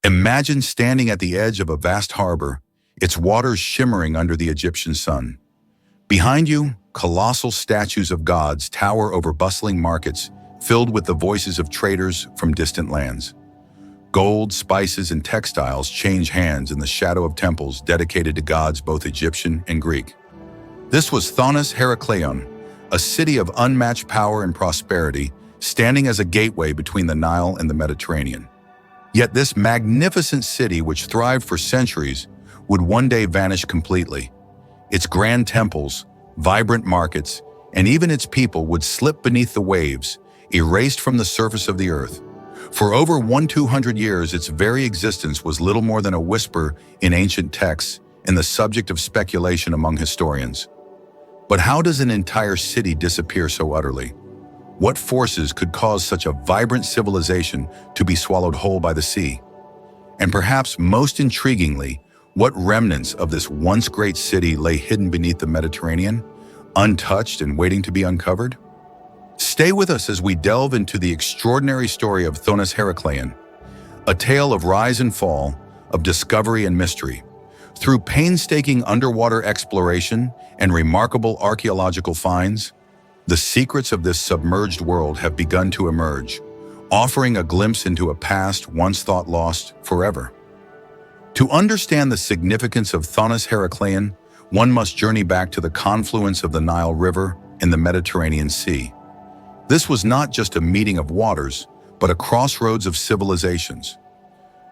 Imagine standing at the edge of a vast harbor, its waters shimmering under the Egyptian sun. Behind you, colossal statues of gods tower over bustling markets filled with the voices of traders from distant lands. Gold, spices, and textiles change hands in the shadow of temples dedicated to gods both Egyptian and Greek. This was Heraklion, a city of unmatched power and prosperity, standing as a gateway between the Nile and the Mediterranean. Yet this magnificent city, which thrived for centuries, would one day vanish completely. Its grand temples, vibrant markets, and even its people would slip beneath the waves, erased from the surface of the earth. For over 200 years, its very existence was little more than a whisper in ancient texts and the subject of speculation among historians. But how does an entire city disappear so utterly? What forces could cause such a vibrant civilization to be swallowed whole by the sea? And perhaps most intriguingly, what remnants of this once great city lay hidden beneath the Mediterranean, untouched and waiting to be uncovered? Stay with us as we delve into the extraordinary story of Heraklion, a tale of rise and fall, of discovery and mystery. Through painstaking underwater exploration and remarkable archaeological finds, the secrets of this submerged world have begun to emerge, offering a glimpse into a past once thought lost forever. To understand the significance of Heraklion, one must journey back to the confluence of the Nile River and the Mediterranean Sea. This was not just a meeting of waters, but a crossroads of civilizations.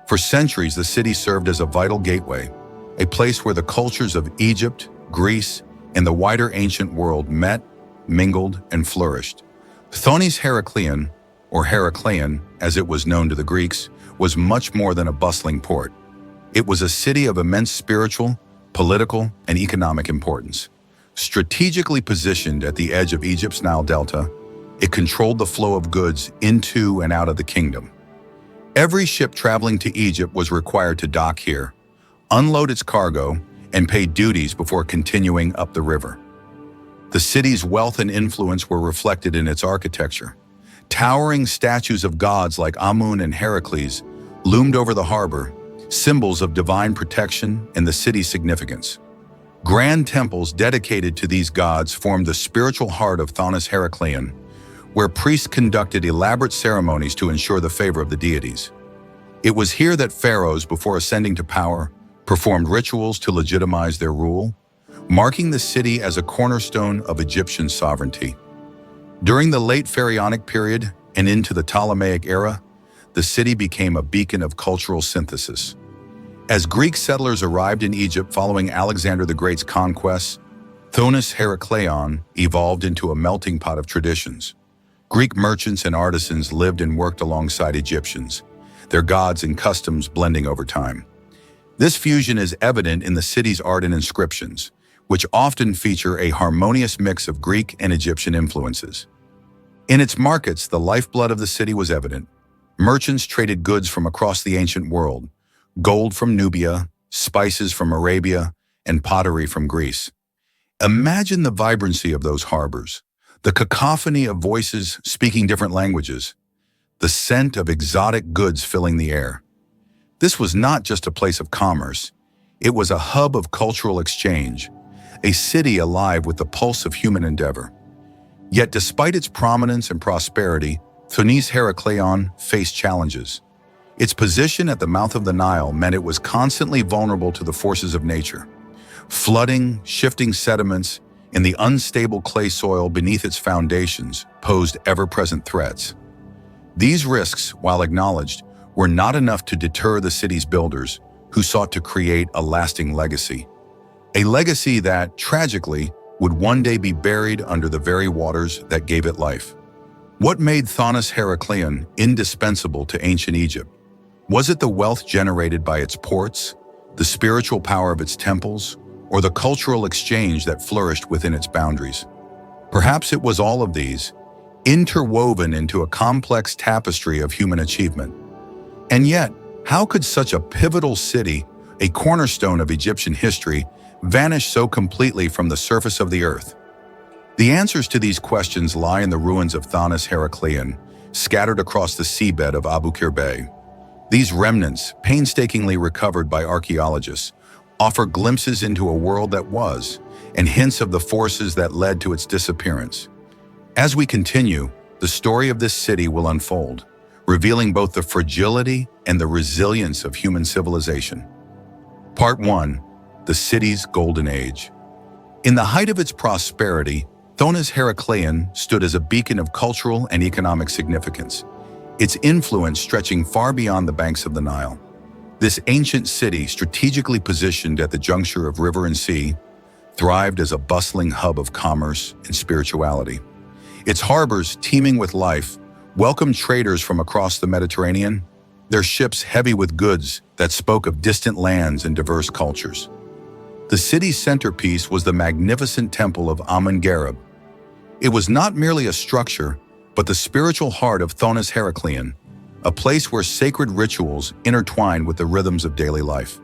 For centuries, the city served as a vital gateway, a place where the cultures of Egypt, Greece, and the wider ancient world met, mingled, and flourished. Heraklion, or Heraklion, as it was known to the Greeks, was much more than a bustling port. It was a city of immense spiritual, political, and economic importance. Strategically positioned at the edge of Egypt's Nile Delta, it controlled the flow of goods into and out of the kingdom. Every ship traveling to Egypt was required to dock here, unload its cargo, and pay duties before continuing up the river. The city's wealth and influence were reflected in its architecture. Towering statues of gods like Amun and Herakles loomed over the harbor, symbols of divine protection and the city's significance. Grand temples dedicated to these gods formed the spiritual heart of Heraklion, where priests conducted elaborate ceremonies to ensure the favor of the deities. It was here that pharaohs, before ascending to power, performed rituals to legitimize their rule, marking the city as a cornerstone of Egyptian sovereignty. During the late Pharaonic period and into the Ptolemaic era, the city became a beacon of cultural synthesis. As Greek settlers arrived in Egypt following Alexander the Great's conquests, Heraklion evolved into a melting pot of traditions. Greek merchants and artisans lived and worked alongside Egyptians, their gods and customs blending over time. This fusion is evident in the city's art and inscriptions, which often feature a harmonious mix of Greek and Egyptian influences. In its markets, the lifeblood of the city was evident. Merchants traded goods from across the ancient world, gold from Nubia, spices from Arabia, and pottery from Greece. Imagine the vibrancy of those harbors, the cacophony of voices speaking different languages, the scent of exotic goods filling the air. This was not just a place of commerce, it was a hub of cultural exchange, a city alive with the pulse of human endeavor. Yet despite its prominence and prosperity, Heraklion faced challenges. Its position at the mouth of the Nile meant it was constantly vulnerable to the forces of nature. Flooding, shifting sediments, and the unstable clay soil beneath its foundations posed ever-present threats. These risks, while acknowledged, were not enough to deter the city's builders, who sought to create a lasting legacy. A legacy that, tragically, would one day be buried under the very waters that gave it life. What made Heraklion indispensable to ancient Egypt? Was it the wealth generated by its ports, the spiritual power of its temples, or the cultural exchange that flourished within its boundaries? Perhaps it was all of these, interwoven into a complex tapestry of human achievement. And yet, how could such a pivotal city, a cornerstone of Egyptian history, vanish so completely from the surface of the earth? The answers to these questions lie in the ruins of Heraklion, scattered across the seabed of Abu Qir Bay. These remnants, painstakingly recovered by archaeologists, offer glimpses into a world that was, and hints of the forces that led to its disappearance. As we continue, the story of this city will unfold, revealing both the fragility and the resilience of human civilization. Part 1. The city's golden age. In the height of its prosperity, Thonis Heraklion stood as a beacon of cultural and economic significance, its influence stretching far beyond the banks of the Nile. This ancient city, strategically positioned at the juncture of river and sea, thrived as a bustling hub of commerce and spirituality. Its harbors, teeming with life, welcomed traders from across the Mediterranean, their ships heavy with goods that spoke of distant lands and diverse cultures. The city's centerpiece was the magnificent temple of Amun-Gareb. It was not merely a structure, but the spiritual heart of Thonis Heraklion, a place where sacred rituals intertwined with the rhythms of daily life.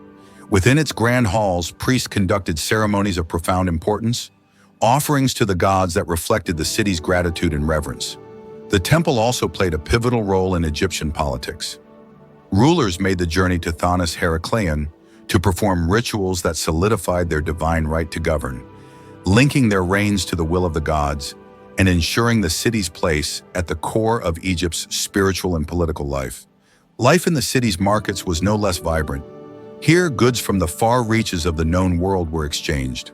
Within its grand halls, priests conducted ceremonies of profound importance, offerings to the gods that reflected the city's gratitude and reverence. The temple also played a pivotal role in Egyptian politics. Rulers made the journey to Thonis Heraklion to perform rituals that solidified their divine right to govern, linking their reigns to the will of the gods and ensuring the city's place at the core of Egypt's spiritual and political life. Life in the city's markets was no less vibrant. Here, goods from the far reaches of the known world were exchanged.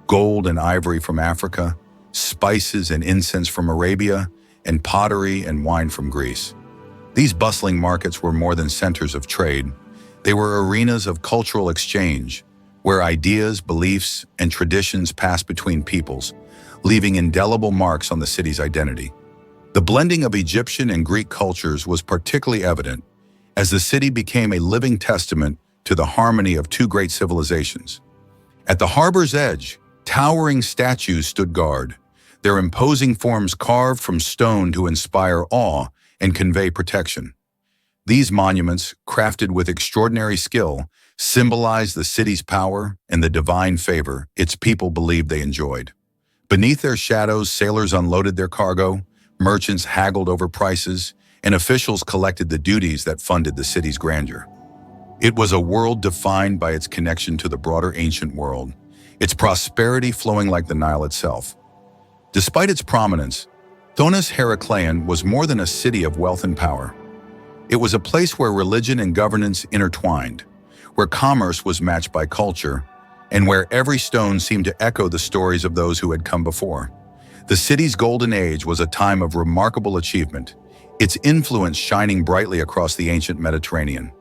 Gold and ivory from Africa, spices and incense from Arabia, and pottery and wine from Greece. These bustling markets were more than centers of trade. They were arenas of cultural exchange, where ideas, beliefs, and traditions passed between peoples, leaving indelible marks on the city's identity. The blending of Egyptian and Greek cultures was particularly evident, as the city became a living testament to the harmony of two great civilizations. At the harbor's edge, towering statues stood guard, their imposing forms carved from stone to inspire awe and convey protection. These monuments, crafted with extraordinary skill, symbolized the city's power and the divine favor its people believed they enjoyed. Beneath their shadows, sailors unloaded their cargo, merchants haggled over prices, and officials collected the duties that funded the city's grandeur. It was a world defined by its connection to the broader ancient world, its prosperity flowing like the Nile itself. Despite its prominence, Thonis Heraklion was more than a city of wealth and power. It was a place where religion and governance intertwined, where commerce was matched by culture, and where every stone seemed to echo the stories of those who had come before. The city's golden age was a time of remarkable achievement, its influence shining brightly across the ancient Mediterranean.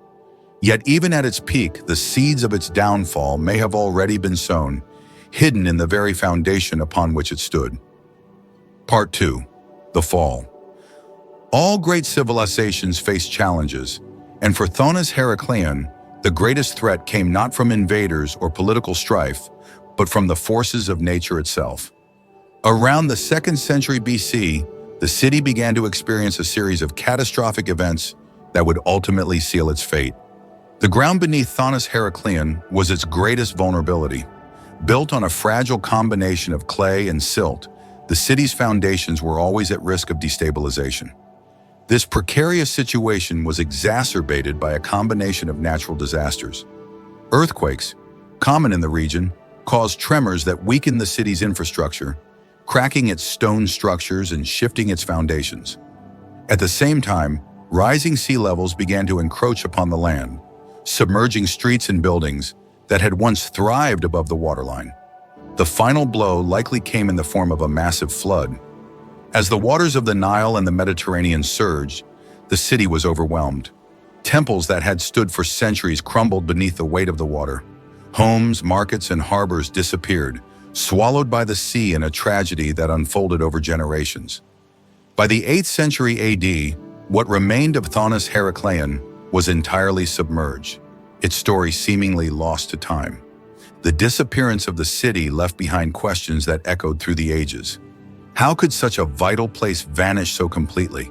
Yet even at its peak, the seeds of its downfall may have already been sown, hidden in the very foundation upon which it stood. Part 2. The Fall. All great civilizations face challenges, and for Thonis Heraklion, the greatest threat came not from invaders or political strife, but from the forces of nature itself. Around the 2nd century BC, the city began to experience a series of catastrophic events that would ultimately seal its fate. The ground beneath Thonis Heraklion was its greatest vulnerability. Built on a fragile combination of clay and silt, the city's foundations were always at risk of destabilization. This precarious situation was exacerbated by a combination of natural disasters. Earthquakes, common in the region, caused tremors that weakened the city's infrastructure, cracking its stone structures and shifting its foundations. At the same time, rising sea levels began to encroach upon the land, submerging streets and buildings that had once thrived above the waterline. The final blow likely came in the form of a massive flood. As the waters of the Nile and the Mediterranean surged, the city was overwhelmed. Temples that had stood for centuries crumbled beneath the weight of the water. Homes, markets, and harbors disappeared, swallowed by the sea in a tragedy that unfolded over generations. By the 8th century AD, what remained of Thonis Heraklion was entirely submerged, its story seemingly lost to time. The disappearance of the city left behind questions that echoed through the ages. How could such a vital place vanish so completely?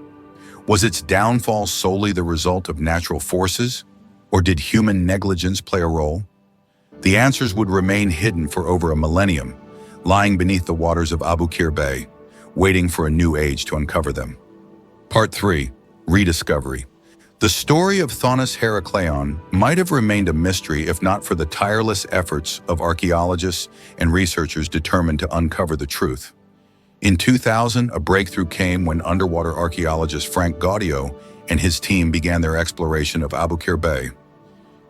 Was its downfall solely the result of natural forces, or did human negligence play a role? The answers would remain hidden for over a millennium, lying beneath the waters of Abu Qir Bay, waiting for a new age to uncover them. Part 3. Rediscovery. The story of Thonis Heraklion might have remained a mystery if not for the tireless efforts of archaeologists and researchers determined to uncover the truth. In 2000, a breakthrough came when underwater archaeologist Frank Gaudio and his team began their exploration of Abukir Bay.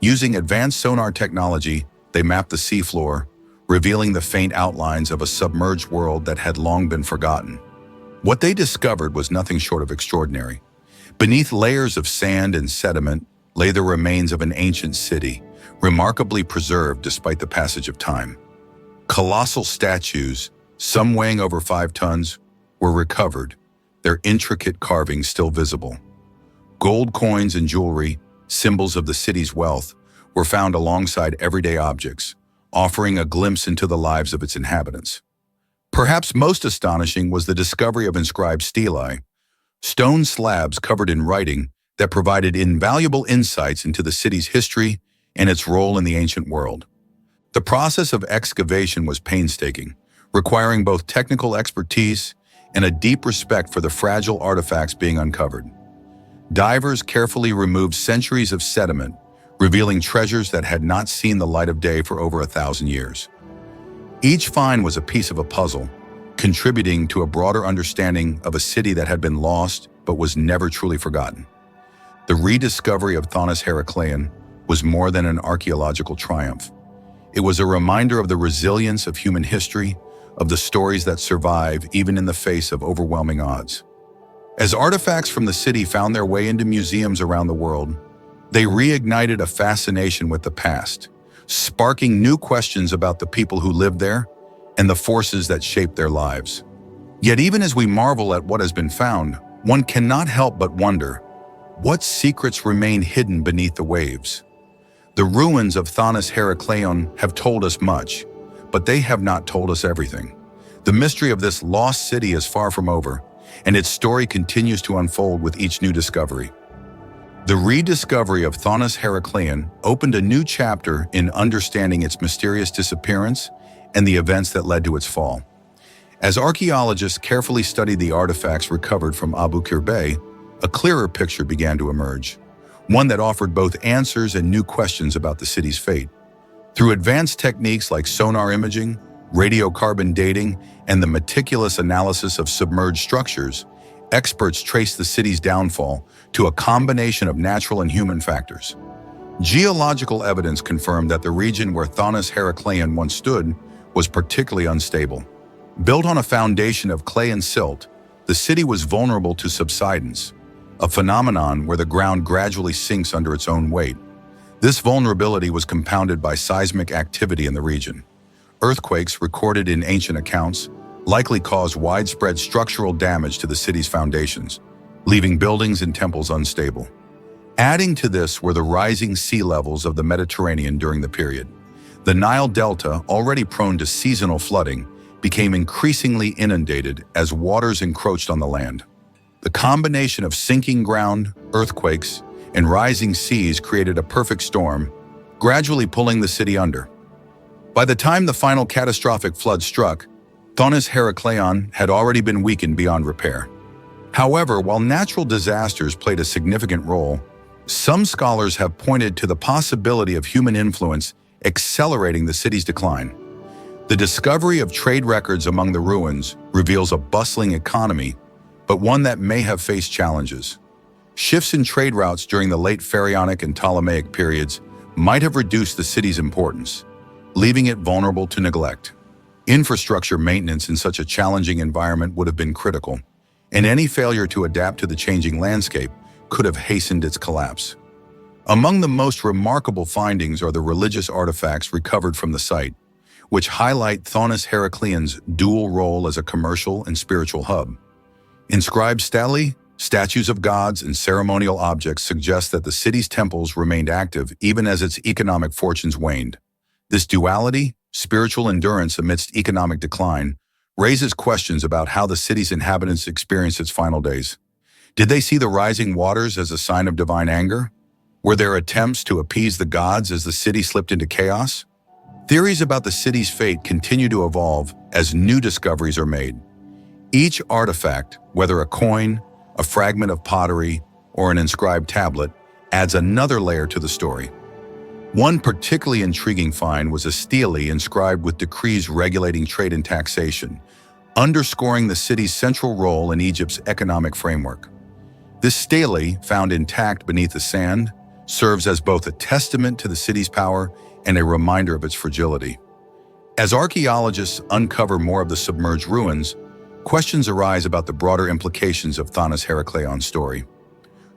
Using advanced sonar technology, they mapped the seafloor, revealing the faint outlines of a submerged world that had long been forgotten. What they discovered was nothing short of extraordinary. Beneath layers of sand and sediment lay the remains of an ancient city, remarkably preserved despite the passage of time. Colossal statues, some weighing over 5 tons, were recovered, their intricate carvings still visible. Gold coins and jewelry, symbols of the city's wealth, were found alongside everyday objects, offering a glimpse into the lives of its inhabitants. Perhaps most astonishing was the discovery of inscribed stelae, stone slabs covered in writing that provided invaluable insights into the city's history and its role in the ancient world. The process of excavation was painstaking, requiring both technical expertise and a deep respect for the fragile artifacts being uncovered. Divers carefully removed centuries of sediment, revealing treasures that had not seen the light of day for over 1,000 years. Each find was a piece of a puzzle, contributing to a broader understanding of a city that had been lost but was never truly forgotten. The rediscovery of Thonis Heraklion was more than an archaeological triumph. It was a reminder of the resilience of human history, of the stories that survive even in the face of overwhelming odds. As artifacts from the city found their way into museums around the world, they reignited a fascination with the past, sparking new questions about the people who lived there and the forces that shaped their lives. Yet even as we marvel at what has been found, one cannot help but wonder, what secrets remain hidden beneath the waves? The ruins of Thonis Heraklion have told us much, but they have not told us everything. The mystery of this lost city is far from over, and its story continues to unfold with each new discovery. The rediscovery of Thonis Heraklion opened a new chapter in understanding its mysterious disappearance and the events that led to its fall. As archaeologists carefully studied the artifacts recovered from Abukir Bay, a clearer picture began to emerge, one that offered both answers and new questions about the city's fate. Through advanced techniques like sonar imaging, radiocarbon dating, and the meticulous analysis of submerged structures, experts traced the city's downfall to a combination of natural and human factors. Geological evidence confirmed that the region where Thonis Heraklion once stood was particularly unstable. Built on a foundation of clay and silt, the city was vulnerable to subsidence, a phenomenon where the ground gradually sinks under its own weight. This vulnerability was compounded by seismic activity in the region. Earthquakes recorded in ancient accounts likely caused widespread structural damage to the city's foundations, leaving buildings and temples unstable. Adding to this were the rising sea levels of the Mediterranean during the period. The Nile Delta, already prone to seasonal flooding, became increasingly inundated as waters encroached on the land. The combination of sinking ground, earthquakes, and rising seas created a perfect storm, gradually pulling the city under. By the time the final catastrophic flood struck, Thonis Heraklion had already been weakened beyond repair. However, while natural disasters played a significant role, some scholars have pointed to the possibility of human influence accelerating the city's decline. The discovery of trade records among the ruins reveals a bustling economy, but one that may have faced challenges. Shifts in trade routes during the late Pharaonic and Ptolemaic periods might have reduced the city's importance, leaving it vulnerable to neglect. Infrastructure maintenance in such a challenging environment would have been critical, and any failure to adapt to the changing landscape could have hastened its collapse. Among the most remarkable findings are the religious artifacts recovered from the site, which highlight Thonis Heraklion's dual role as a commercial and spiritual hub. Inscribed stelae, statues of gods, and ceremonial objects suggest that the city's temples remained active even as its economic fortunes waned. This duality, spiritual endurance amidst economic decline, raises questions about how the city's inhabitants experienced its final days. Did they see the rising waters as a sign of divine anger? Were there attempts to appease the gods as the city slipped into chaos? Theories about the city's fate continue to evolve as new discoveries are made. Each artifact, whether a coin, a fragment of pottery, or an inscribed tablet, adds another layer to the story. One particularly intriguing find was a stele inscribed with decrees regulating trade and taxation, underscoring the city's central role in Egypt's economic framework. This stele, found intact beneath the sand, serves as both a testament to the city's power and a reminder of its fragility. As archaeologists uncover more of the submerged ruins, questions arise about the broader implications of Thonis Heraklion's story.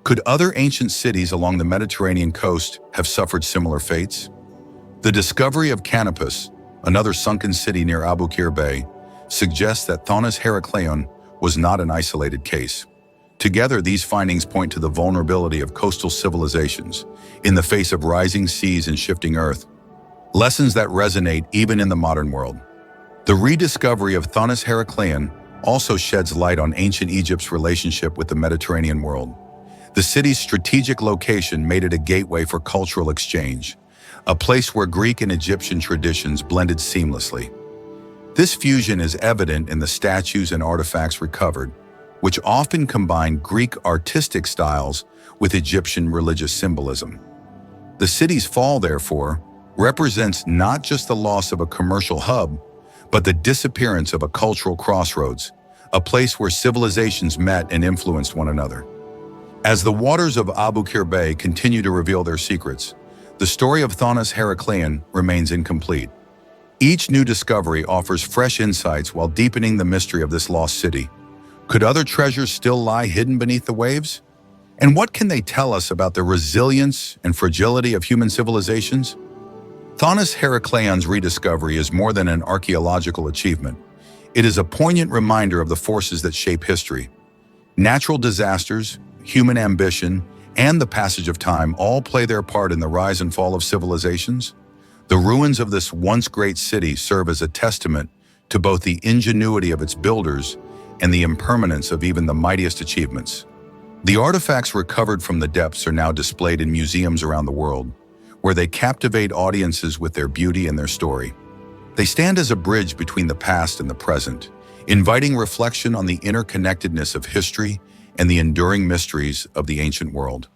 Could other ancient cities along the Mediterranean coast have suffered similar fates? The discovery of Canopus, another sunken city near Abu Qir Bay, suggests that Thonis Heraklion was not an isolated case. Together, these findings point to the vulnerability of coastal civilizations in the face of rising seas and shifting earth, lessons that resonate even in the modern world. The rediscovery of Thonis Heraklion also sheds light on ancient Egypt's relationship with the Mediterranean world. The city's strategic location made it a gateway for cultural exchange, a place where Greek and Egyptian traditions blended seamlessly. This fusion is evident in the statues and artifacts recovered, which often combine Greek artistic styles with Egyptian religious symbolism. The city's fall, therefore, represents not just the loss of a commercial hub, but the disappearance of a cultural crossroads, a place where civilizations met and influenced one another. As the waters of Abu Qir Bay continue to reveal their secrets, the story of Thonis Heraklion remains incomplete. Each new discovery offers fresh insights while deepening the mystery of this lost city. Could other treasures still lie hidden beneath the waves? And what can they tell us about the resilience and fragility of human civilizations? Thonis Heraklion's rediscovery is more than an archaeological achievement. It is a poignant reminder of the forces that shape history. Natural disasters, human ambition, and the passage of time all play their part in the rise and fall of civilizations. The ruins of this once great city serve as a testament to both the ingenuity of its builders and the impermanence of even the mightiest achievements. The artifacts recovered from the depths are now displayed in museums around the world, where they captivate audiences with their beauty and their story. They stand as a bridge between the past and the present, inviting reflection on the interconnectedness of history and the enduring mysteries of the ancient world.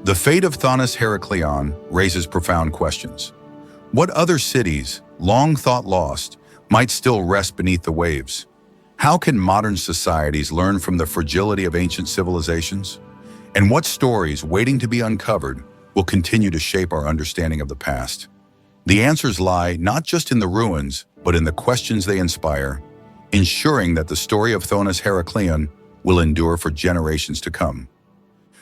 The fate of Thonis Heraklion raises profound questions. What other cities, long thought lost, might still rest beneath the waves? How can modern societies learn from the fragility of ancient civilizations? And what stories waiting to be uncovered will continue to shape our understanding of the past? The answers lie not just in the ruins, but in the questions they inspire, ensuring that the story of Thonis Heraklion will endure for generations to come.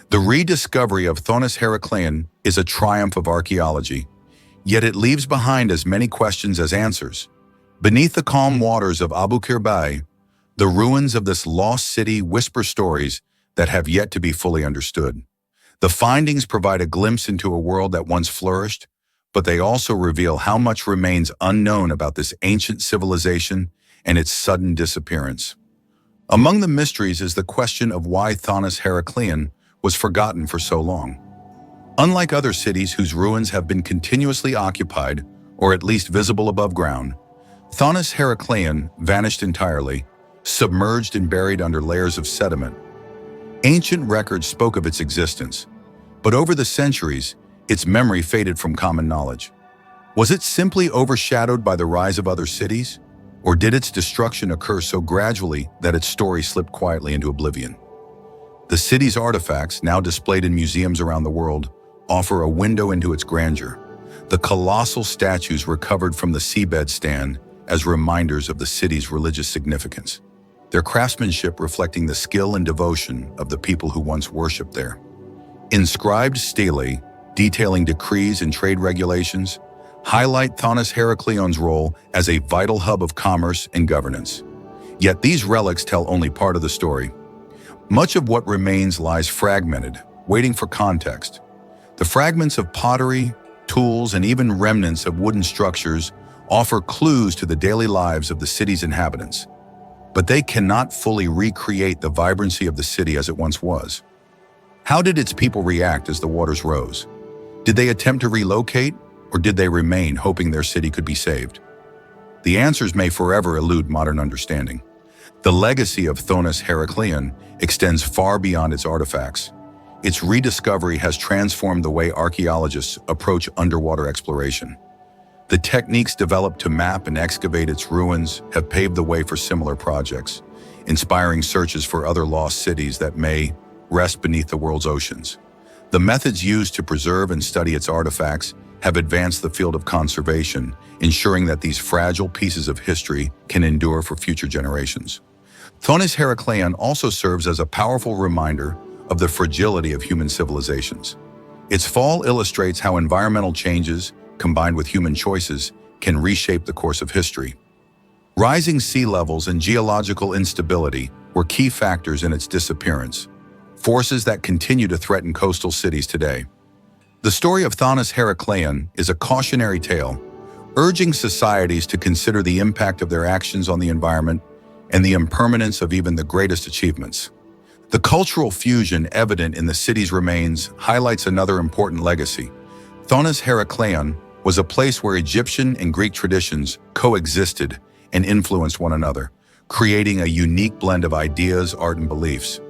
The rediscovery of Thonis Heraklion is a triumph of archaeology, yet it leaves behind as many questions as answers. Beneath the calm waters of Abu Qir Bay, the ruins of this lost city whisper stories that have yet to be fully understood. The findings provide a glimpse into a world that once flourished, but they also reveal how much remains unknown about this ancient civilization and its sudden disappearance. Among the mysteries is the question of why Thonis Heraklion was forgotten for so long. Unlike other cities whose ruins have been continuously occupied, or at least visible above ground, Thonis Heraklion vanished entirely, submerged and buried under layers of sediment. Ancient records spoke of its existence, but over the centuries, its memory faded from common knowledge. Was it simply overshadowed by the rise of other cities? Or did its destruction occur so gradually that its story slipped quietly into oblivion? The city's artifacts, now displayed in museums around the world, offer a window into its grandeur. The colossal statues recovered from the seabed stand as reminders of the city's religious significance, their craftsmanship reflecting the skill and devotion of the people who once worshipped there. Inscribed stelae, detailing decrees and trade regulations, highlight Thonis Heraklion's role as a vital hub of commerce and governance. Yet these relics tell only part of the story. Much of what remains lies fragmented, waiting for context. The fragments of pottery, tools, and even remnants of wooden structures offer clues to the daily lives of the city's inhabitants. But they cannot fully recreate the vibrancy of the city as it once was. How did its people react as the waters rose? Did they attempt to relocate, or did they remain hoping their city could be saved? The answers may forever elude modern understanding. The legacy of Thonis Heraklion extends far beyond its artifacts. its rediscovery has transformed the way archaeologists approach underwater exploration. The techniques developed to map and excavate its ruins have paved the way for similar projects, inspiring searches for other lost cities that may rest beneath the world's oceans. The methods used to preserve and study its artifacts have advanced the field of conservation, ensuring that these fragile pieces of history can endure for future generations. Thonis Heraklion also serves as a powerful reminder of the fragility of human civilizations. Its fall illustrates how environmental changes, combined with human choices, can reshape the course of history. Rising sea levels and geological instability were key factors in its disappearance, forces that continue to threaten coastal cities today. The story of Thonis Heraklion is a cautionary tale, urging societies to consider the impact of their actions on the environment and the impermanence of even the greatest achievements. The cultural fusion evident in the city's remains highlights another important legacy. Thonis Heraklion was a place where Egyptian and Greek traditions coexisted and influenced one another, creating a unique blend of ideas, art, and beliefs.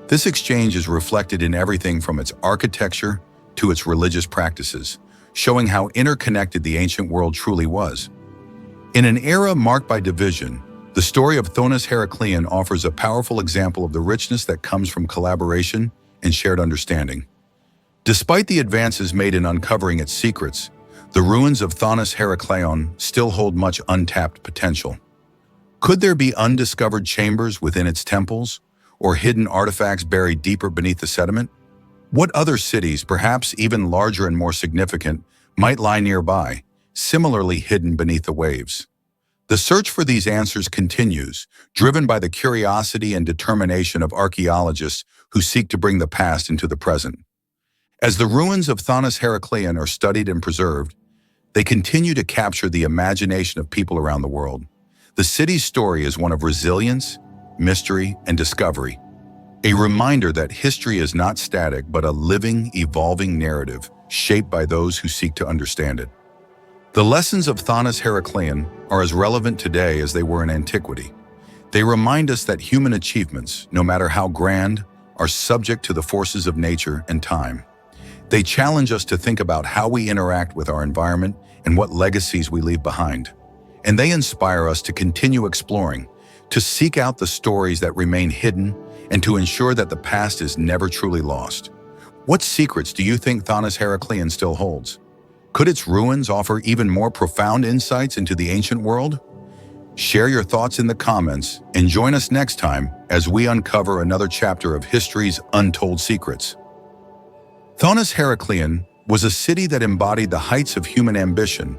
This exchange is reflected in everything from its architecture to its religious practices, showing how interconnected the ancient world truly was. In an era marked by division, the story of Thonis Heraklion offers a powerful example of the richness that comes from collaboration and shared understanding. Despite the advances made in uncovering its secrets, the ruins of Thonis Heraklion still hold much untapped potential. Could there be undiscovered chambers within its temples, or hidden artifacts buried deeper beneath the sediment? What other cities, perhaps even larger and more significant, might lie nearby, similarly hidden beneath the waves? The search for these answers continues, driven by the curiosity and determination of archaeologists who seek to bring the past into the present. As the ruins of Thonis Heraklion are studied and preserved, they continue to capture the imagination of people around the world. The city's story is one of resilience, mystery, and discovery, a reminder that history is not static but a living, evolving narrative shaped by those who seek to understand it. The lessons of Thonis Heraklion are as relevant today as they were in antiquity. They remind us that human achievements, no matter how grand, are subject to the forces of nature and time. They challenge us to think about how we interact with our environment and what legacies we leave behind. And they inspire us to continue exploring, to seek out the stories that remain hidden, and to ensure that the past is never truly lost. What secrets do you think Thonis Heraklion still holds? Could its ruins offer even more profound insights into the ancient world? Share your thoughts in the comments and join us next time as we uncover another chapter of history's untold secrets. Thonis Heraklion was a city that embodied the heights of human ambition,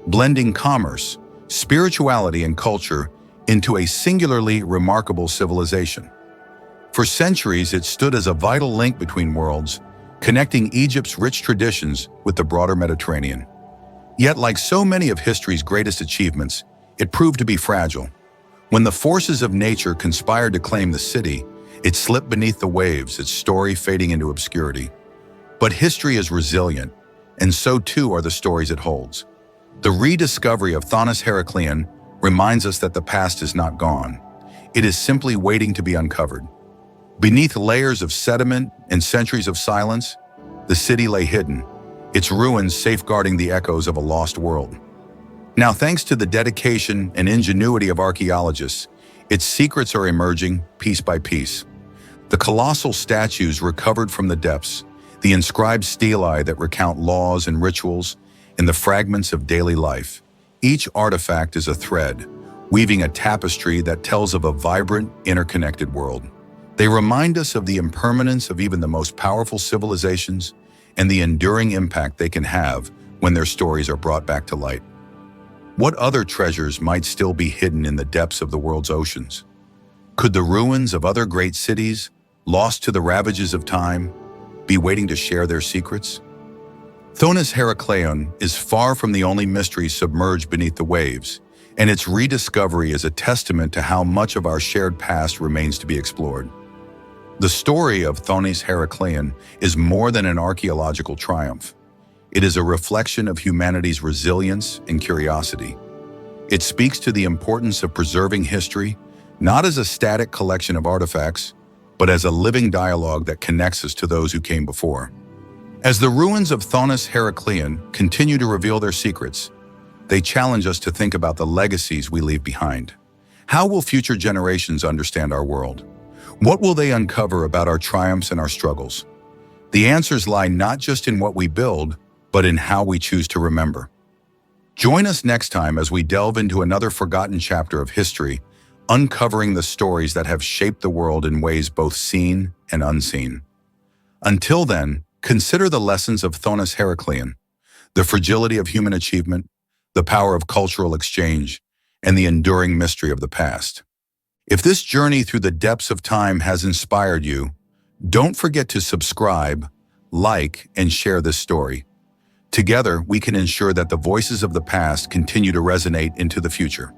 blending commerce, spirituality, and culture into a singularly remarkable civilization. For centuries, it stood as a vital link between worlds, connecting Egypt's rich traditions with the broader Mediterranean. Yet, like so many of history's greatest achievements, it proved to be fragile. When the forces of nature conspired to claim the city, it slipped beneath the waves, its story fading into obscurity. But history is resilient, and so too are the stories it holds. The rediscovery of Thonis Heraklion reminds us that the past is not gone. It is simply waiting to be uncovered. Beneath layers of sediment and centuries of silence, the city lay hidden, its ruins safeguarding the echoes of a lost world. Now, thanks to the dedication and ingenuity of archaeologists, its secrets are emerging piece by piece. The colossal statues recovered from the depths, the inscribed stelae that recount laws and rituals, and the fragments of daily life. Each artifact is a thread, weaving a tapestry that tells of a vibrant, interconnected world. They remind us of the impermanence of even the most powerful civilizations and the enduring impact they can have when their stories are brought back to light. What other treasures might still be hidden in the depths of the world's oceans? Could the ruins of other great cities, lost to the ravages of time, be waiting to share their secrets? Thonis Heraklion is far from the only mystery submerged beneath the waves, and its rediscovery is a testament to how much of our shared past remains to be explored. The story of Thonis Heraklion is more than an archaeological triumph. It is a reflection of humanity's resilience and curiosity. It speaks to the importance of preserving history, not as a static collection of artifacts, but as a living dialogue that connects us to those who came before. As the ruins of Thonis Heraklion continue to reveal their secrets, they challenge us to think about the legacies we leave behind. How will future generations understand our world? What will they uncover about our triumphs and our struggles? The answers lie not just in what we build, but in how we choose to remember. Join us next time as we delve into another forgotten chapter of history, uncovering the stories that have shaped the world in ways both seen and unseen. Until then, consider the lessons of Thonis Heraklion, the fragility of human achievement, the power of cultural exchange, and the enduring mystery of the past. If this journey through the depths of time has inspired you, don't forget to subscribe, like, and share this story. Together, we can ensure that the voices of the past continue to resonate into the future.